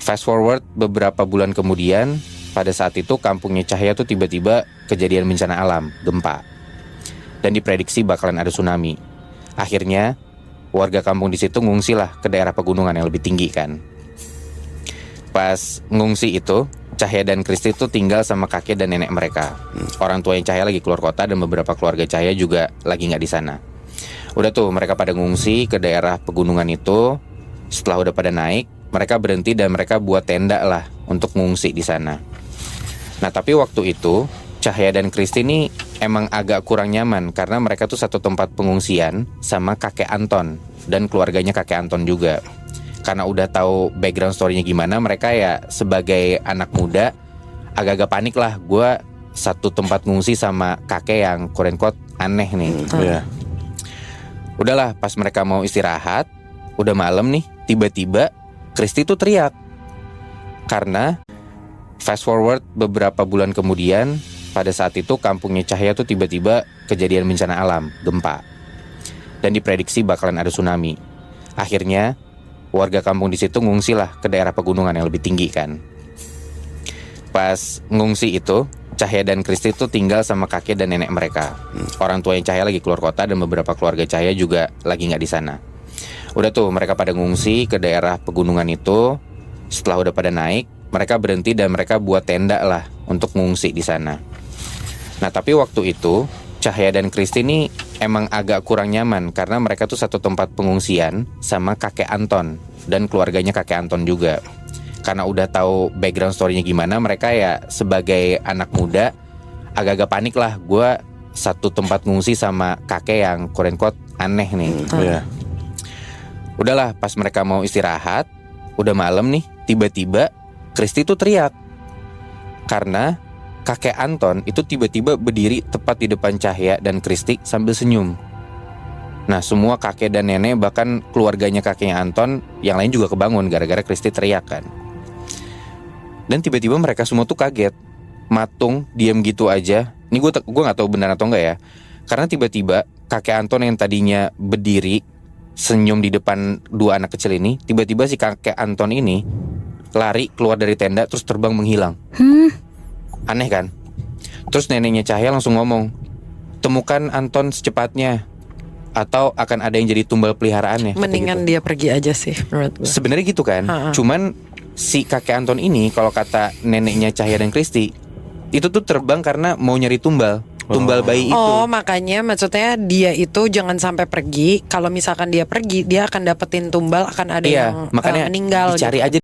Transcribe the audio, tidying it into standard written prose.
Fast forward beberapa bulan kemudian, pada saat itu kampungnya Cahya tuh tiba-tiba kejadian bencana alam, gempa. Dan diprediksi bakalan ada tsunami. Akhirnya, warga kampung di situ ngungsi lah ke daerah pegunungan yang lebih tinggi kan. Pas ngungsi itu, Cahya dan Kristi tuh tinggal sama kakek dan nenek mereka. Orang tua yang Cahya lagi keluar kota dan beberapa keluarga Cahya juga lagi nggak di sana. Udah tuh mereka pada ngungsi ke daerah pegunungan itu. Setelah udah pada naik, mereka berhenti dan mereka buat tenda lah untuk ngungsi di sana. Nah tapi waktu itu Cahya dan Kristi ini emang agak kurang nyaman karena mereka tuh satu tempat pengungsian sama kakek Anton dan keluarganya kakek Anton juga. Karena udah tahu background story-nya gimana, mereka ya sebagai anak muda agak-agak panik lah. Gue satu tempat ngungsi sama kakek yang quote-unquote aneh nih. Udahlah, pas mereka mau istirahat, udah malam nih, tiba-tiba Kristi tuh teriak. Karena fast forward beberapa bulan kemudian, pada saat itu kampungnya Cahya tuh tiba-tiba kejadian bencana alam, gempa. Dan diprediksi bakalan ada tsunami. Akhirnya warga kampung di situ ngungsi lah ke daerah pegunungan yang lebih tinggi kan. Pas ngungsi itu, Cahya dan Kristi tuh tinggal sama kakek dan nenek mereka. Orang tua yang Cahya lagi keluar kota dan beberapa keluarga Cahya juga lagi nggak di sana. Udah tuh mereka pada ngungsi ke daerah pegunungan itu. Setelah udah pada naik, mereka berhenti dan mereka buat tenda lah untuk ngungsi di sana. Nah tapi waktu itu Cahya dan Kristi ini emang agak kurang nyaman karena mereka tuh satu tempat pengungsian sama kakek Anton dan keluarganya kakek Anton juga. Karena udah tahu background story-nya gimana, mereka ya sebagai anak muda agak-agak panik lah. Gue satu tempat ngungsi sama kakek yang quote-unquote aneh nih. Udahlah, pas mereka mau istirahat, udah malam nih, tiba-tiba Kristi tuh teriak. Karena kakek Anton itu tiba-tiba berdiri tepat di depan Cahya dan Kristi sambil senyum. Nah semua kakek dan nenek bahkan keluarganya kakeknya Anton yang lain juga kebangun gara-gara Kristi teriak kan. Dan tiba-tiba mereka semua tuh kaget, matung, diam gitu aja. Ini gue gak tahu benar atau enggak ya. Karena tiba-tiba kakek Anton yang tadinya berdiri senyum di depan dua anak kecil ini, tiba-tiba si kakek Anton ini lari keluar dari tenda terus terbang menghilang. Aneh kan? Terus neneknya Cahya langsung ngomong, temukan Anton secepatnya atau akan ada yang jadi tumbal peliharaannya. Mendingan dia pergi aja sih menurut gue. Sebenarnya gitu kan. Cuman si kakek Anton ini kalau kata neneknya Cahya dan Kristi itu tuh terbang karena mau nyari tumbal bayi itu. Oh makanya maksudnya dia itu jangan sampai pergi. Kalau misalkan dia pergi, dia akan dapetin tumbal, akan ada yang makanya meninggal dicari gitu. aja